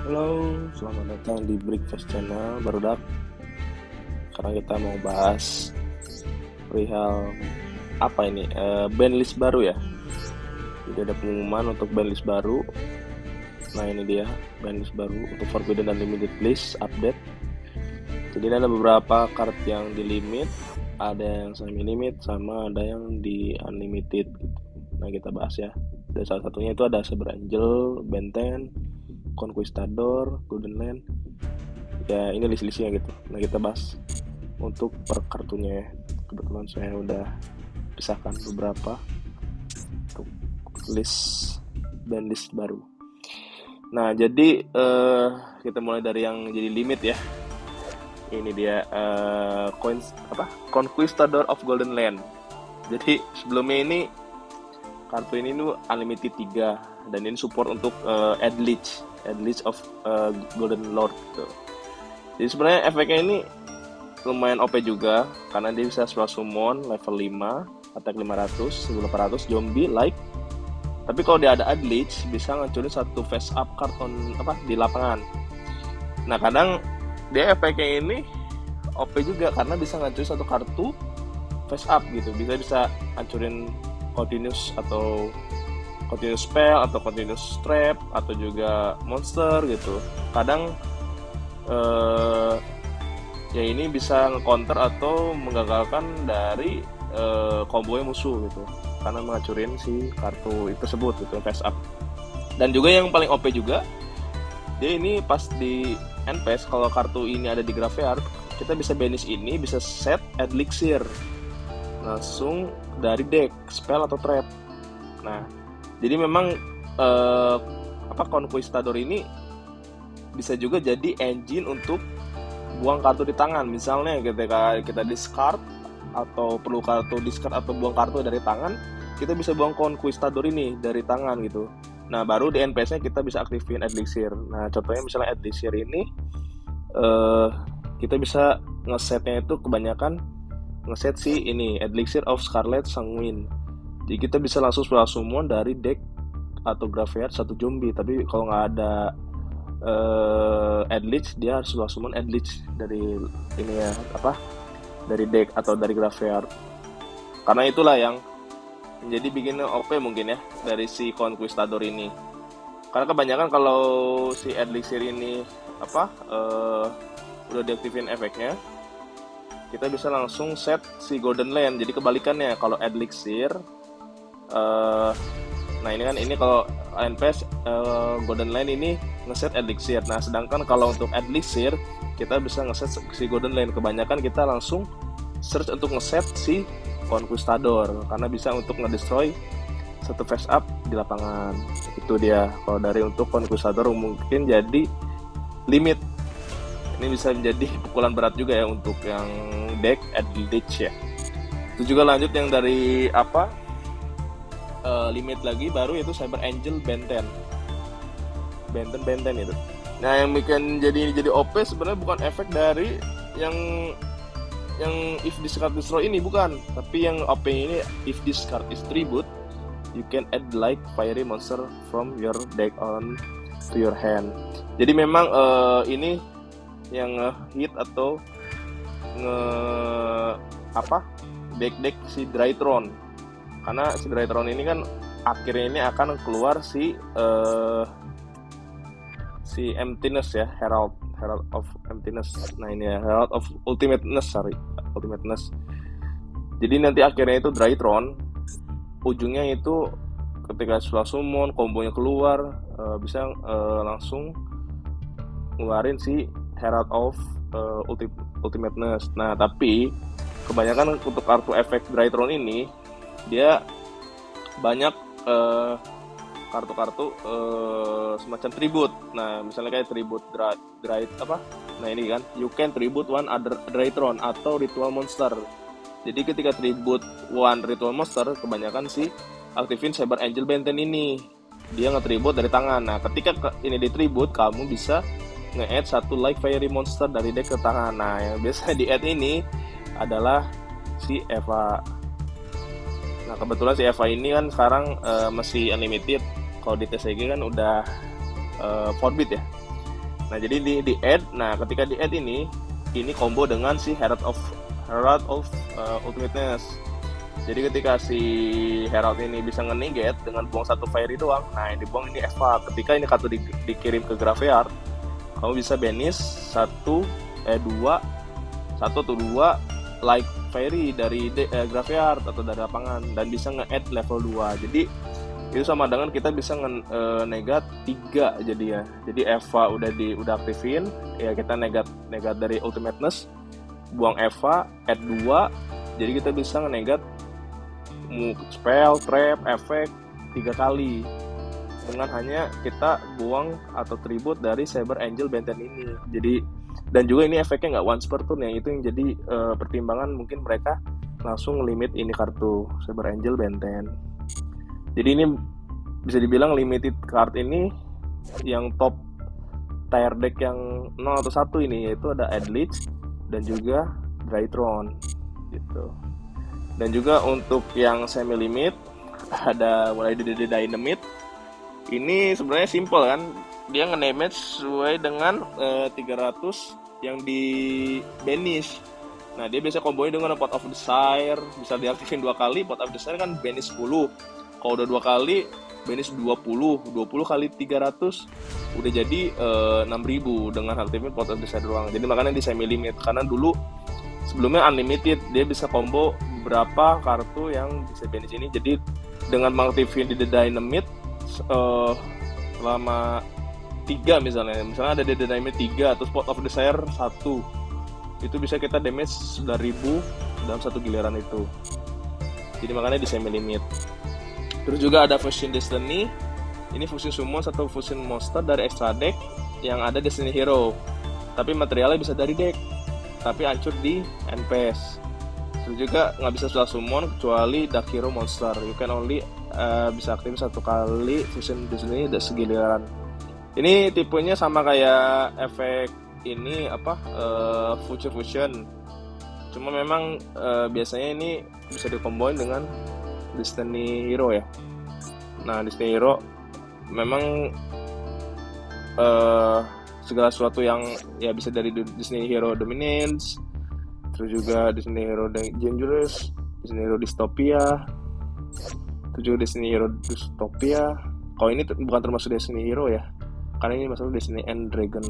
Halo, selamat datang di Breakfast Channel Barudak. Sekarang kita mau bahas perihal apa ini? Band list baru ya. Jadi ada pengumuman untuk band list baru. Nah ini dia band list baru untuk Forbidden dan Limited list update. Jadi ada beberapa card yang di limit, ada yang semi limit, sama ada yang di unlimited gitu. Nah kita bahas ya. Dan salah satunya itu ada Saber Angel, Benten, Conquistador, Golden Land. Ya ini list-listnya gitu. Nah kita bahas untuk per kartunya ya. Kebetulan saya udah pisahkan beberapa untuk list dan list baru. Nah jadi kita mulai dari yang jadi limit ya. Ini dia coins apa? Conquistador of Golden Land. Jadi sebelumnya ini kartu ini tuh unlimited 3 dan ini support untuk Edlich of Golden Lord gitu. Jadi sebenarnya efeknya ini lumayan OP juga karena dia bisa spell summon level 5, attack 500, 1800 zombie like. Tapi kalau dia ada Adlich bisa ngancurin satu face up card di lapangan. Nah, kadang dia efeknya ini OP juga karena bisa ngancurin satu kartu face up gitu. Bisa ngancurin continuous atau continuous spell atau continuous trap atau juga monster gitu. Kadang ya ini bisa nge-counter atau menggagalkan dari combo musuh gitu karena mengacurin si kartu itu tersebut gitu face up. Dan juga yang paling OP juga dia ini pas di end phase kalau kartu ini ada di graveyard kita bisa banish ini, bisa set elixir langsung dari deck spell atau trap. Nah jadi memang Conquistador ini bisa juga jadi engine untuk buang kartu di tangan. Misalnya ketika kita discard atau perlu kartu discard atau buang kartu dari tangan, kita bisa buang Conquistador ini dari tangan gitu. Nah baru di NPS-nya kita bisa aktifin Elixir. Nah contohnya misalnya Elixir ini kita bisa ngesetnya itu kebanyakan ngeset si ini Elixir of Scarlet Sanguine. Jadi kita bisa langsung summon dari deck atau graveyard satu zombie. Tapi kalau nggak ada Edlich dia harus summon Edlich dari ini ya dari deck atau dari graveyard. Karena itulah yang menjadi bikin OP mungkin ya dari si Conquistador ini. Karena kebanyakan kalau si Elixir ini udah diaktifin efeknya, kita bisa langsung set si Golden Land. Jadi kebalikannya kalau Elixir nah ini kalau NPS Golden Land ini ngeset Elixir. Nah sedangkan kalau untuk Elixir kita bisa ngeset si Golden Land. Kebanyakan kita langsung search untuk ngeset si Conquistador karena bisa untuk ngedestroy satu face up di lapangan. Itu dia kalau dari untuk Conquistador mungkin jadi limit. Ini bisa menjadi pukulan berat juga ya untuk yang deck Edlich ya. Itu juga lanjut yang dari limit lagi baru yaitu Saber Angel Benten itu. Nah yang bikin jadi OP sebenarnya bukan efek dari yang if this card destroy ini bukan, tapi yang OP ini if this card is tribute you can add like fiery monster from your deck on to your hand. Jadi memang ini yang hit atau deck si Drytron. Karena si Drytron ini kan akhirnya ini akan keluar si Emptiness ya, Herald of Emptiness. Nah ini ya, Herald of Ultimateness. Jadi nanti akhirnya itu Drytron ujungnya itu ketika setelah summon kombonya keluar bisa langsung ngeluarin si Herald of Ultimateness. Nah tapi kebanyakan untuk kartu efek Drytron ini dia banyak kartu-kartu semacam tribute. Nah misalnya kayak tribute nah ini kan you can tribute one other Drytron atau ritual monster. Jadi ketika tribute one ritual monster kebanyakan sih aktifin Saber Angel Benten ini dia nge-tribute dari tangan. Nah ketika ini di-tribute kamu bisa nge-add satu like fiery monster dari deck ke tangan. Nah yang biasa di-add ini adalah si Eva. Nah kebetulan si Eva ini kan sekarang masih unlimited. Kalau di TCG kan udah forbid ya. Nah jadi di add, nah ketika di add ini combo dengan si Herald of Ultimateness. Jadi ketika si Herald ini bisa nge-negate dengan buang satu fairy doang, nah yang dibuang ini Eva. Ketika ini kartu dikirim ke graveyard, kamu bisa banish dua atau dua like fairy dari graveyard atau dari lapangan, dan bisa nge-add level 2. Jadi itu sama dengan kita bisa negat 3 jadi ya. Jadi Eva udah aktifin, ya kita negat dari Ultimateness, buang Eva, add 2. Jadi kita bisa nge-negat spell, trap, efek 3 kali dengan hanya kita buang atau tribute dari Saber Angel Benten ini. Jadi dan juga ini efeknya nggak once per turn ya, itu yang jadi pertimbangan mungkin mereka langsung limit ini kartu Saber Angel Benten. Jadi ini bisa dibilang limited card ini yang top tier deck yang 0 atau 1 ini, yaitu ada Adlich dan juga Drytron gitu. Dan juga untuk yang semi limit ada mulai dari Dynamite. Ini sebenarnya simple kan, dia nge-damage sesuai dengan 300 yang di banish. Nah dia biasa kombonya dengan Pot of Desire, bisa diaktifin 2 kali. Pot of Desire kan banish 10, kalau udah 2 kali banish 20 kali 300 udah jadi 6.000 dengan aktifin Pot of Desire doang. Jadi makanya di semi limit, karena dulu sebelumnya unlimited, dia bisa combo beberapa kartu yang bisa banish ini. Jadi dengan mengaktifin di The Dynamite selama 3 misalnya ada The Dynamite 3 atau Spot of Desire 1, itu bisa kita damage 9.000 dalam satu giliran itu. Jadi makanya di semi limit. Terus juga ada Fusion Destiny. Ini fusion summon satu fusion monster dari extra deck yang ada Destiny Hero, tapi materialnya bisa dari deck tapi hancur di NPS. Terus juga nggak bisa setelah summon kecuali Dark Hero monster. You can only bisa aktif 1 kali fusion di sini dan segiliran. Ini tipenya sama kayak efek ini Future Fusion. Cuma memang biasanya ini bisa dikomboin dengan Destiny Hero ya. Nah Destiny Hero memang segala sesuatu yang ya bisa dari Disney Hero Dominance, terus juga Disney Hero Dangerous, Disney Hero Dystopia, terus juga Disney Hero Dystopia. Kalau ini bukan termasuk Disney Hero ya, karena ini masuk Disney and Dragon.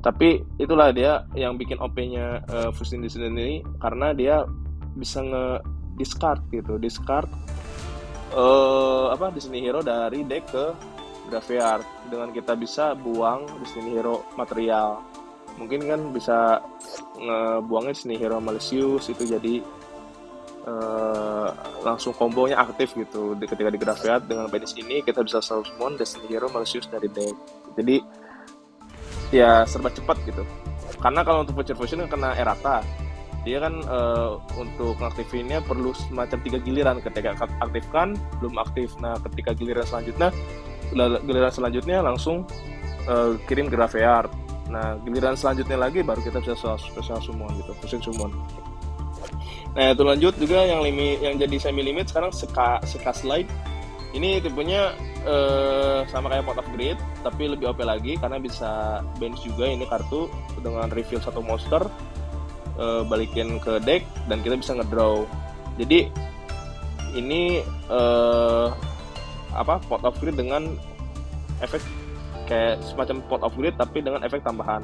Tapi itulah dia yang bikin OP-nya Fusion Disney ini, karena dia bisa discard Disney Hero dari deck ke graveyard. Dengan kita bisa buang Disney Hero material, mungkin kan bisa ngebuangnya Disney Hero Malicious, itu jadi langsung kombonya aktif gitu. Ketika di graveyard dengan banish ini kita bisa summon Disney Hero Malicious dari deck. Jadi ya serba cepat gitu. Karena kalau untuk Future Fusion kan kena errata, dia kan untuk ngaktifinnya perlu semacam 3 giliran. Ketika aktifkan belum aktif, nah ketika giliran selanjutnya langsung kirim ke graveyard. Nah giliran selanjutnya lagi baru kita bisa special summon gitu, fusion summon. Nah itu lanjut juga yang jadi semi limit sekarang Seka Slide. Ini tipenya sama kayak Pot of Greed tapi lebih OP lagi, karena bisa bench juga ini kartu dengan reveal 1 monster, balikin ke deck dan kita bisa ngedraw. Jadi ini Pot of Greed dengan efek kayak semacam Pot of Greed tapi dengan efek tambahan.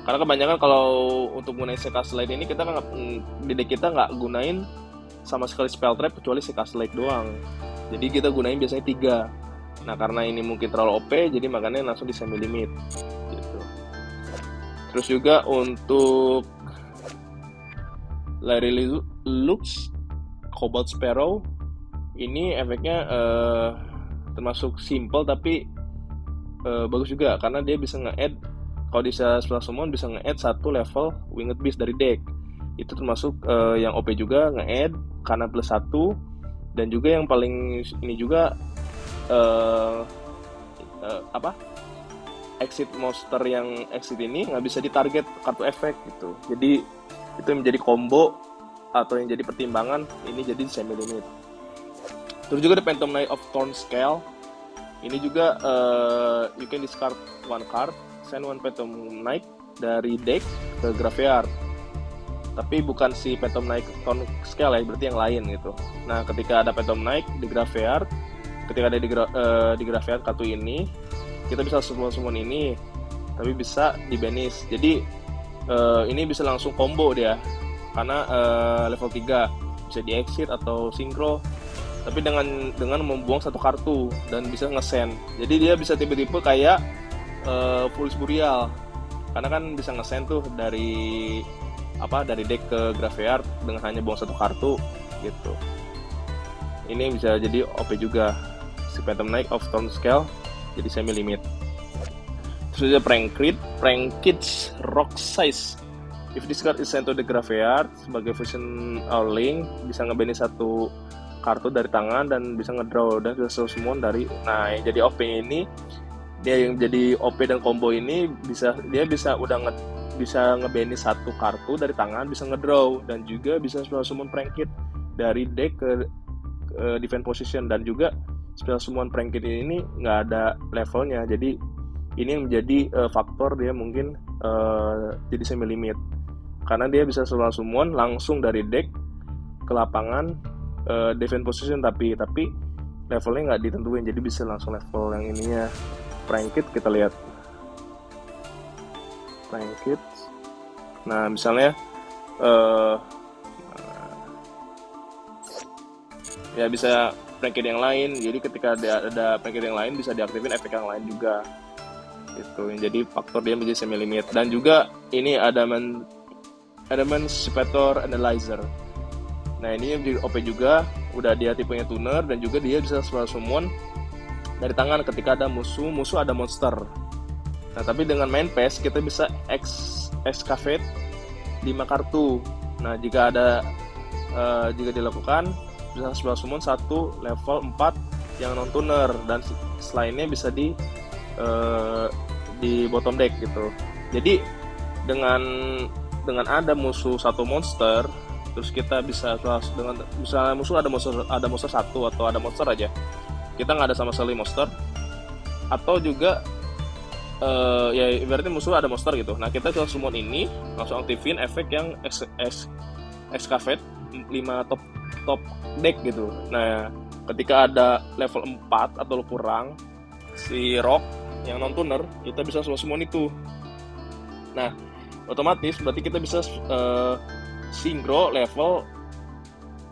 Karena kebanyakan kalau untuk gunain Seka Slide ini kita di deck kita nggak gunain sama sekali spell trap kecuali Seka Slide doang. Jadi kita gunain biasanya 3. Nah karena ini mungkin terlalu OP, jadi makanya langsung di semi limit gitu. Terus juga untuk Larry Lux Cobalt Sparrow, ini efeknya termasuk simple tapi bagus juga, karena dia bisa nge-add, kalau di setelah summon bisa nge-add 1 level Winged Beast dari deck. Itu termasuk yang OP juga, nge-add karena plus 1. Dan juga yang paling ini juga exit monster yang exit ini nggak bisa ditarget kartu efek gitu. Jadi itu yang menjadi combo atau yang jadi pertimbangan ini jadi semi limit. Terus juga ada Phantom Knight of Thorn Scale. Ini juga you can discard one card, send one Phantom Knight dari deck ke graveyard. Tapi bukan si Phantom Knight Tone Scale ya, berarti yang lain gitu. Nah, ketika ada Phantom Knight di graveyard, ketika ada di graveyard kartu ini, kita bisa summon ini, tapi bisa di banish. Jadi ini bisa langsung combo dia, karena level 3 bisa di exit atau synchro, tapi dengan membuang satu kartu dan bisa nge-send. Jadi dia bisa tipe-tipe kayak Foolish Burial, karena kan bisa nge-send tuh dari deck ke graveyard dengan hanya buang satu kartu gitu. Ini bisa jadi OP juga si Phantom Knight of Tone Scale, jadi semi limit. Terus ada Prankits Rock Size. If this card is sent to the graveyard sebagai fusion link, bisa nge-banish satu kartu dari tangan dan bisa ngedraw dan bisa summon dari. Nah, yang jadi OP ini, dia yang jadi OP dan combo ini bisa nge-banish satu kartu dari tangan, bisa ngedraw dan juga bisa summon Prankit dari deck ke defense position. Dan juga spell summon Prankit ini nggak ada levelnya, jadi ini yang menjadi faktor dia mungkin jadi semi limit, karena dia bisa summon langsung dari deck ke lapangan defense position, tapi levelnya nggak ditentuin, jadi bisa langsung level yang ininya. Prankit kita lihat Prankit. Nah, misalnya ya bisa Prankit yang lain, jadi ketika ada Prankit yang lain bisa diaktifin efek yang lain juga. Itu yang jadi faktor dia menjadi semi limit. Dan juga ini Adamant Spector Analyzer. Nah, ini yang jadi OP juga, udah dia tipenya tuner dan juga dia bisa summon dari tangan ketika ada musuh ada monster. Nah, tapi dengan main phase kita bisa excavate 5 kartu. Nah, jika dilakukan bisa summon satu level 4 yang non tuner, dan selainnya bisa di bottom deck gitu. Jadi dengan ada musuh satu monster, terus kita bisa misalnya musuh ada monster satu atau ada monster aja, kita nggak ada sama sekali monster, atau juga ya ibaratnya musuh ada monster gitu. Nah, kita langsung summon ini, langsung aktifin efek yang excavate 5 top deck gitu. Nah, ketika ada level 4 atau kurang si rock yang non tuner, kita bisa summon itu. Nah, otomatis berarti kita bisa synchro level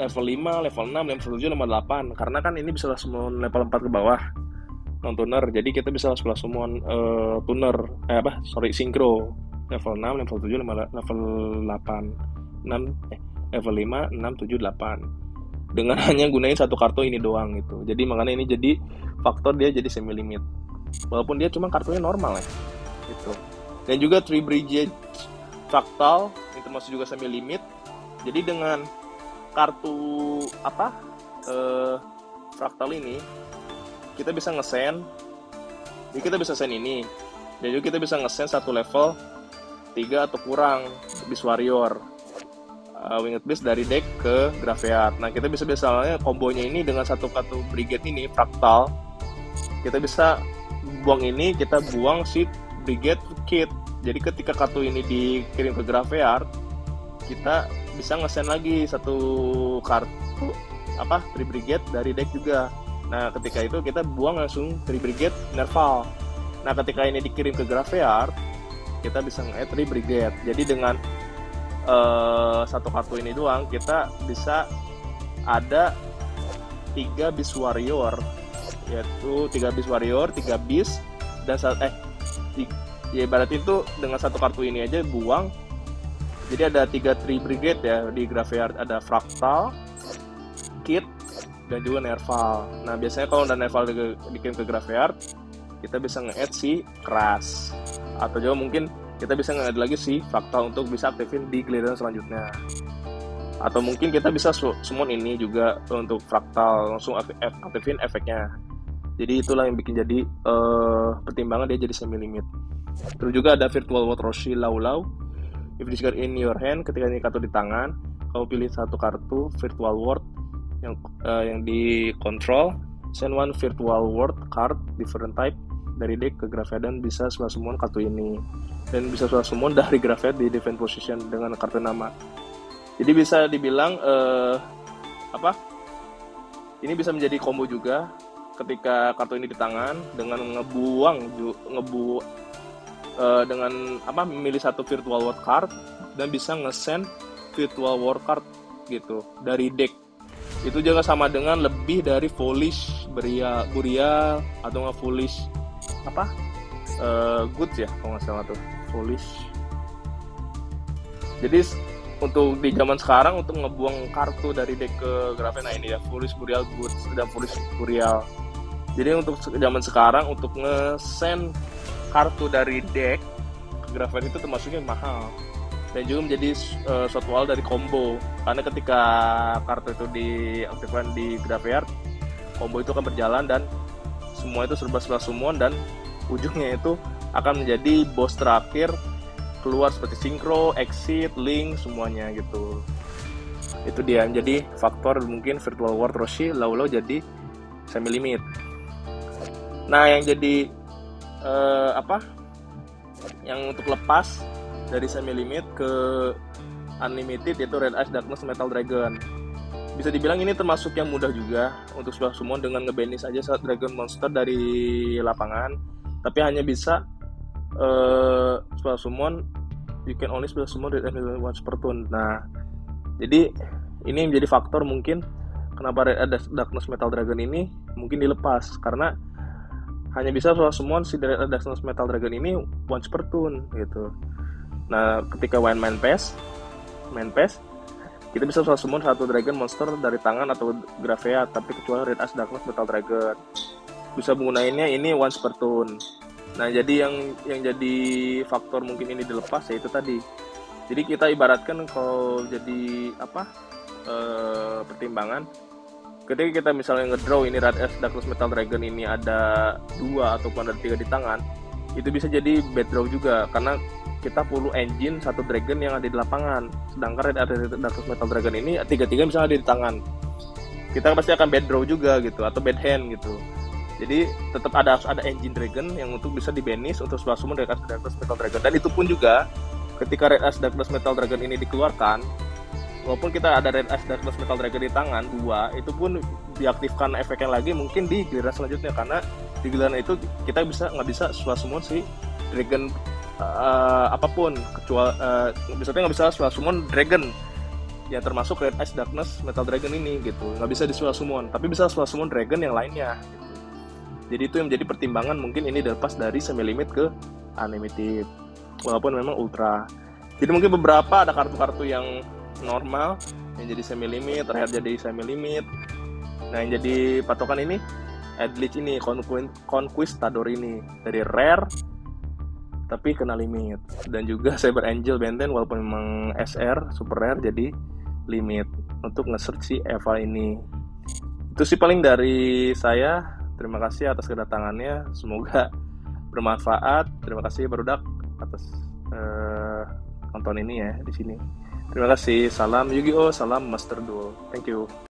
5, level 6, level 7, level 8, karena kan ini bisa summon level 4 ke bawah non tuner, jadi kita bisa summon synchro level 6, level 7, level 8, level 5, 6, 7, 8 dengan hanya gunain satu kartu ini doang gitu. Jadi makanya ini jadi faktor dia jadi semi limit, walaupun dia cuma kartunya normal ya gitu. Dan juga Three Brigade Fractal ini termasuk juga semi limit. Jadi dengan kartu Fractal ini kita bisa nge-send, jadi kita bisa send ini, dan juga kita bisa nge-send satu level 3 atau kurang Beast Warrior Winged Beast dari deck ke graveyard. Nah, kita bisa misalnya kombonya ini dengan satu kartu Brigade ini Fractal, kita bisa buang ini, kita buang si Brigade Kit. Jadi ketika kartu ini dikirim ke graveyard, kita bisa nge-send lagi satu kartu Three Brigade dari deck juga. Nah, ketika itu kita buang langsung Three Brigade Nerval. Nah, ketika ini dikirim ke graveyard, kita bisa nge-add Three Brigade. Jadi dengan satu kartu ini doang, kita bisa ada 3 Beast Warrior, yaitu 3 Beast Warrior, 3 Beast, dan ya berarti itu dengan satu kartu ini aja buang. Jadi ada 3 Three Brigade ya di graveyard, ada Fractal, Kit, dan juga Nerval. Nah, biasanya kalau udah Nerval dikirim ke graveyard, kita bisa nge-add si Crash, atau juga mungkin kita bisa nge-add lagi si Fractal untuk bisa aktifin di giliran selanjutnya. Atau mungkin kita bisa summon ini juga untuk Fractal, langsung aktifin efeknya. Jadi itulah yang bikin jadi pertimbangan dia jadi semi limit. Terus juga ada Virtual World Roshi Laulau. If this card in your hand, ketika ini kartu di tangan, kamu pilih satu kartu Virtual World yang di control, send one Virtual World card different type dari deck ke graveyard dan bisa spell summon kartu ini, dan bisa spell summon dari graveyard di defense position dengan kartu nama. Jadi bisa dibilang ini bisa menjadi combo juga ketika kartu ini di tangan dengan dengan memilih satu virtual war card dan bisa nge-send virtual war card gitu dari deck. Itu juga sama dengan lebih dari Foolish Burial atau nggak Foolish Goods ya kalau nggak salah tuh Foolish. Jadi untuk di zaman sekarang untuk ngebuang kartu dari deck ke graveyard, nah ini ya Foolish Burial Goods dan Foolish Burial. Jadi untuk zaman sekarang untuk nge-send kartu dari deck ke graveyard itu termasuknya mahal dan juga menjadi suatu hal dari combo, karena ketika kartu itu diaktifkan di graveyard, combo itu akan berjalan dan semua itu serba spell summon dan ujungnya itu akan menjadi boss terakhir keluar seperti Synchro, Exit, Link, semuanya gitu. Itu dia jadi faktor mungkin Virtual War Roshi lau-lau jadi semi limit. Nah yang jadi yang untuk lepas dari semi limit ke unlimited yaitu Red Ice Darkness Metal Dragon. Bisa dibilang ini termasuk yang mudah juga untuk spell summon dengan nge-banish aja saat dragon monster dari lapangan, tapi hanya bisa spell summon, you can only spell summon Red Ice once per turn. Nah, jadi ini menjadi faktor mungkin kenapa Red Ice Darkness Metal Dragon ini mungkin dilepas, karena hanya bisa spell summon si Red Ice Darkness Metal Dragon ini once per turn gitu. Nah, ketika main pass, kita bisa spell summon satu dragon monster dari tangan atau graveyard, tapi kecuali Red Ice Darkness Metal Dragon. Bisa menggunainnya ini once per turn. Nah, jadi yang jadi faktor mungkin ini dilepas ya itu tadi. Jadi kita ibaratkan kalau jadi pertimbangan, ketika kita misalnya ngedraw ini Red Ice Darkness Metal Dragon ini ada 2 ataupun ada 3 di tangan, itu bisa jadi bad draw juga karena kita perlu engine satu dragon yang ada di lapangan, sedangkan Red Ice Darkness Metal Dragon ini 3-3 misalnya ada di tangan, kita pasti akan bad draw juga gitu atau bad hand gitu. Jadi tetap ada engine dragon yang untuk bisa di-banish untuk spell summon Red Ice Darkness Metal Dragon. Dan itu pun juga ketika Red Ice Darkness Metal Dragon ini dikeluarkan, walaupun kita ada Red Ice Darkness Metal Dragon di tangan 2, itu pun diaktifkan efeknya lagi mungkin di giliran selanjutnya, karena di giliran itu kita nggak bisa spell summon si dragon apapun, kecuali misalnya nggak bisa spell summon dragon yang termasuk Red Ice Darkness Metal Dragon ini gitu, nggak bisa di spell summon, tapi bisa spell summon dragon yang lainnya gitu. Jadi itu yang menjadi pertimbangan mungkin ini dilepas dari semi limit ke unlimited walaupun memang ultra. Jadi mungkin beberapa ada kartu-kartu yang normal yang jadi semi limit, terakhir jadi semi limit. Nah yang jadi patokan ini Eldritch ini, Conquistador ini dari rare tapi kena limit, dan juga Cyber Angel Benten walaupun memang SR super rare jadi limit untuk nge-search si Eva ini. Itu sih paling dari saya. Terima kasih atas kedatangannya, semoga bermanfaat. Terima kasih Barudak atas nonton ini ya di sini. Terima kasih. Salam Yu-Gi-Oh, salam Master Duel. Thank you.